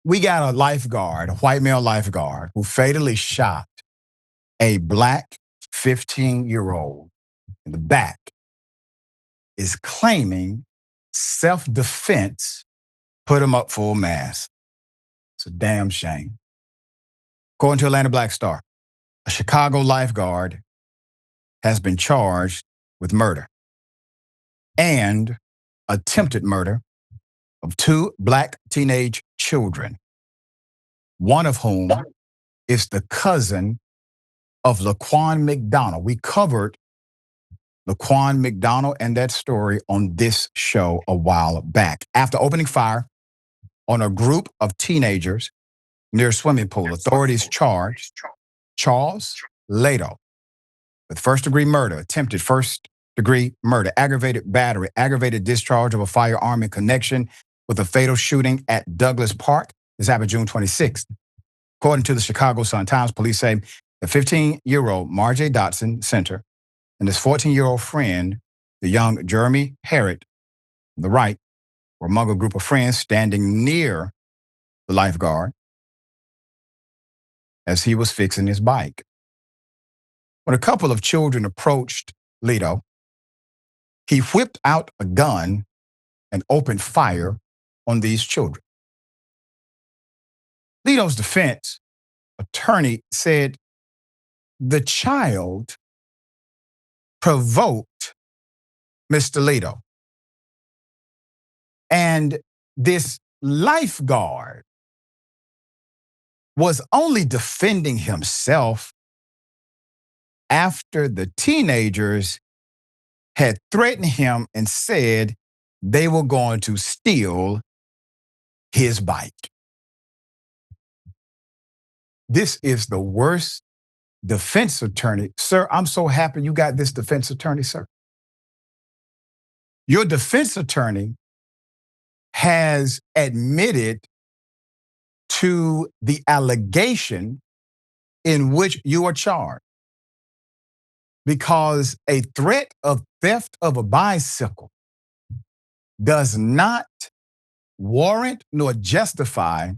We got a lifeguard, a white male lifeguard, who fatally shot a black 15-year-old in the back, is claiming self-defense put him up full mass. It's a damn shame. According to Atlanta Black Star, a Chicago lifeguard has been charged with murder and attempted murder of two black teenage children, one of whom is the cousin of Laquan McDonald. We covered Laquan McDonald and that story on this show a while back. After opening fire on a group of teenagers near a swimming pool, authorities charged Charles Leto with first-degree murder, attempted first-degree murder, aggravated battery, aggravated discharge of a firearm in connection with a fatal shooting at Douglas Park. This happened June 26th. According to the Chicago Sun-Times, police say the 15-year-old Marjay Dotson Center and his 14-year-old friend, the young Jeremy Harrod, on the right, were among a group of friends standing near the lifeguard as he was fixing his bike. When a couple of children approached Leto, he whipped out a gun and opened fire on these children. Leto's defense attorney said the child provoked Mr. Leto. And this lifeguard was only defending himself after the teenagers had threatened him and said they were going to steal his bike. This is the worst defense attorney. Sir, I'm so happy you got this defense attorney, sir. Your defense attorney has admitted to the allegation in which you are charged, because a threat of theft of a bicycle does not warrant nor justify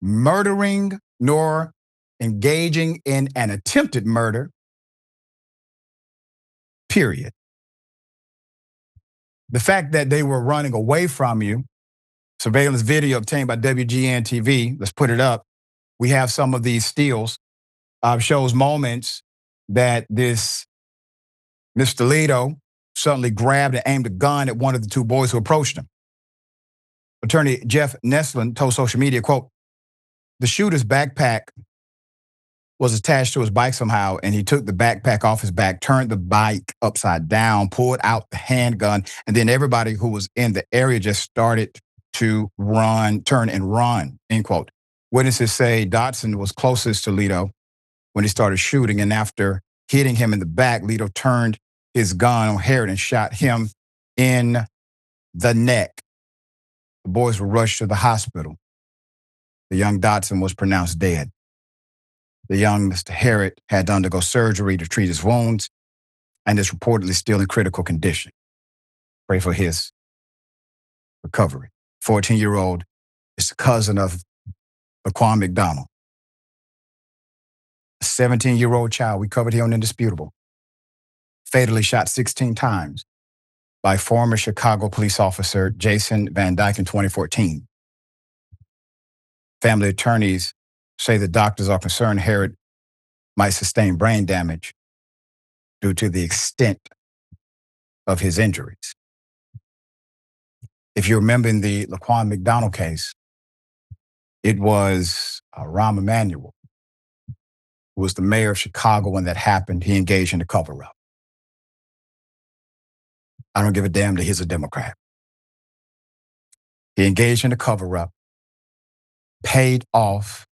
murdering nor engaging in an attempted murder, period. The fact that they were running away from you, surveillance video obtained by WGN TV, let's put it up. We have some of these stills, shows moments that this Mr. Leto suddenly grabbed and aimed a gun at one of the two boys who approached him. Attorney Jeff Neslin told social media, quote, the shooter's backpack was attached to his bike somehow, and he took the backpack off his back, turned the bike upside down, pulled out the handgun, and then everybody who was in the area just started to turn and run, end quote. Witnesses say Dotson was closest to Leto when he started shooting, and after hitting him in the back, Leto turned his gun on Harrod and shot him in the neck. The boys were rushed to the hospital. The young Dotson was pronounced dead. The young Mr. Harrod had to undergo surgery to treat his wounds and is reportedly still in critical condition. Pray for his recovery. 14-year-old is the cousin of Laquan McDonald. A 17-year-old child, we covered here on Indisputable, fatally shot 16 times by former Chicago police officer Jason Van Dyke in 2014. Family attorneys say the doctors are concerned Harrod might sustain brain damage due to the extent of his injuries. If you remember in the Laquan McDonald case, it was Rahm Emanuel, who was the mayor of Chicago when that happened. He engaged in a cover-up. I don't give a damn that he's a Democrat. He engaged in a cover-up, paid off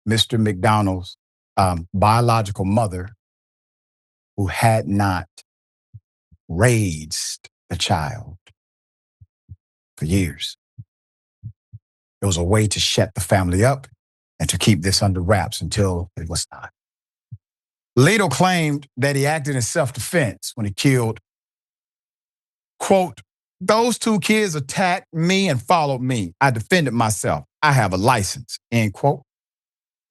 Mr. McDonald's biological mother, who had not raised the child for years. It was a way to shut the family up and to keep this under wraps until it was not. Leto claimed that he acted in self-defense when he killed, quote, Those two kids attacked me and followed me. I defended myself. I have a license, end quote.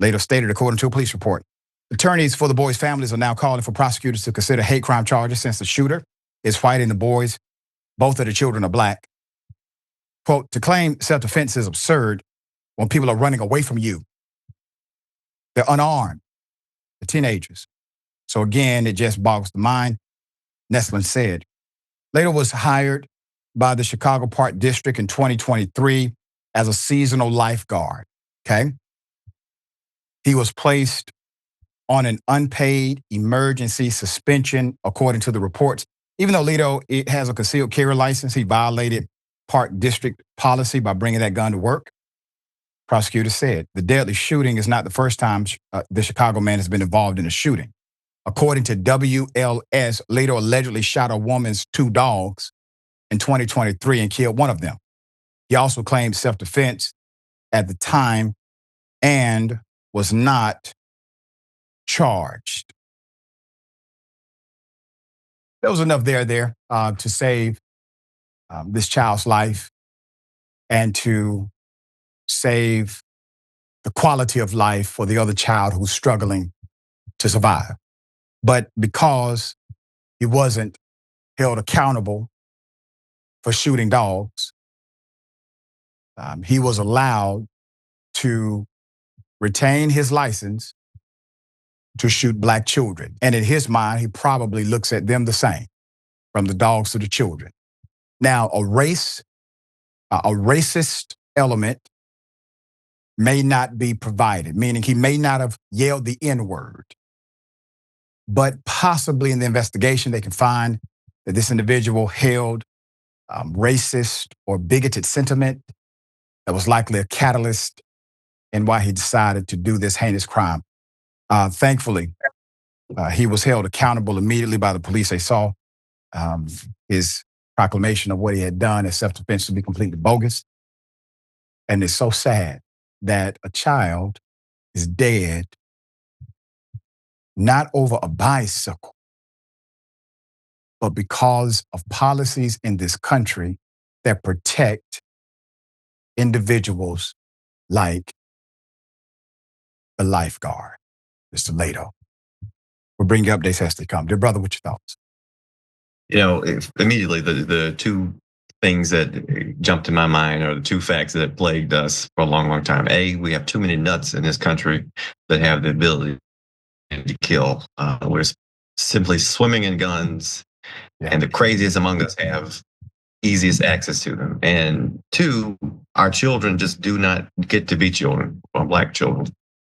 Later stated, according to a police report. Attorneys for the boys' families are now calling for prosecutors to consider hate crime charges since the shooter is white and the boys, both of the children, are black. Quote, to claim self-defense is absurd when people are running away from you. They're unarmed. They're teenagers. So again, it just boggles the mind. Neslin said. Leto was hired by the Chicago Park District in 2023 as a seasonal lifeguard, okay? He was placed on an unpaid emergency suspension, according to the reports. Even though Leto has a concealed carry license, he violated Park District policy by bringing that gun to work. Prosecutors said the deadly shooting is not the first time the Chicago man has been involved in a shooting. According to WLS, Leto allegedly shot a woman's two dogs in 2023 and killed one of them. He also claimed self-defense at the time and was not charged. There was enough there to save this child's life and to save the quality of life for the other child who's struggling to survive. But because he wasn't held accountable for shooting dogs, he was allowed to retain his license to shoot black children. And in his mind, he probably looks at them the same, from the dogs to the children. Now, a racist element may not be provided, meaning he may not have yelled the N-word. But possibly in the investigation, they can find that this individual held racist or bigoted sentiment that was likely a catalyst in why he decided to do this heinous crime. Thankfully, he was held accountable immediately by the police. They saw his proclamation of what he had done as self-defense to be completely bogus. And it's so sad that a child is dead, not over a bicycle, but because of policies in this country that protect individuals like the lifeguard, Mr. Leto. We'll bring you updates as they come. Dear brother, what's your thoughts? You know, immediately the two things that jumped in my mind are the two facts that have plagued us for a long, long time. A, we have too many nuts in this country that have the ability to kill. We're simply swimming in guns, and the craziest among us have easiest access to them. And two, our children just do not get to be children, or black children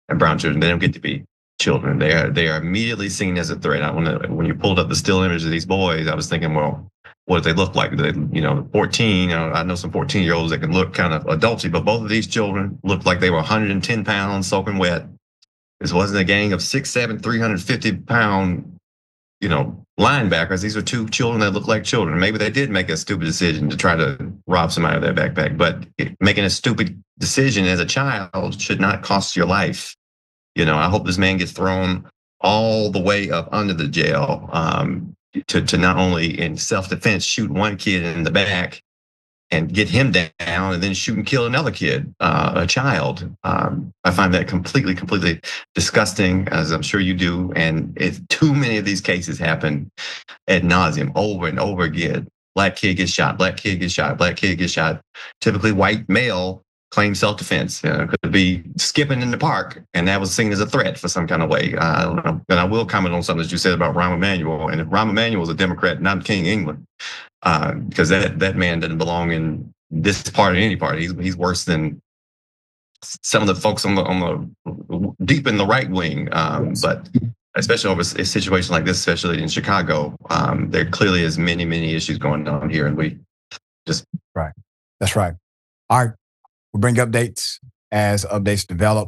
and brown children. They don't get to be children. They are immediately seen as a threat. When you pulled up the still image of these boys, I was thinking, well, what do they look like? They, 14, I know some 14-year-olds that can look kind of adulty, but both of these children looked like they were 110 pounds, soaking wet. This wasn't a gang of 6'7", 350-pound, linebackers. These are two children that look like children. Maybe they did make a stupid decision to try to rob somebody of their backpack, but making a stupid decision as a child should not cost your life. I hope this man gets thrown all the way up under the jail to not only in self-defense shoot one kid in the back and get him down and then shoot and kill another kid, a child. I find that completely disgusting, as I'm sure you do. And too many of these cases happen ad nauseum, over and over again. Black kid gets shot, black kid gets shot, black kid gets shot. Typically white male claims self-defense. Could be skipping in the park, and that was seen as a threat for some kind of way. I don't know. And I will comment on something that you said about Rahm Emanuel. And if Rahm Emanuel is a Democrat, not King England, because that man doesn't belong in this party, any party. He's worse than some of the folks on the deep in the right wing. But especially over a situation like this, especially in Chicago, there clearly is many issues going on here, and we just right. That's right. All right. We'll bring updates as updates develop.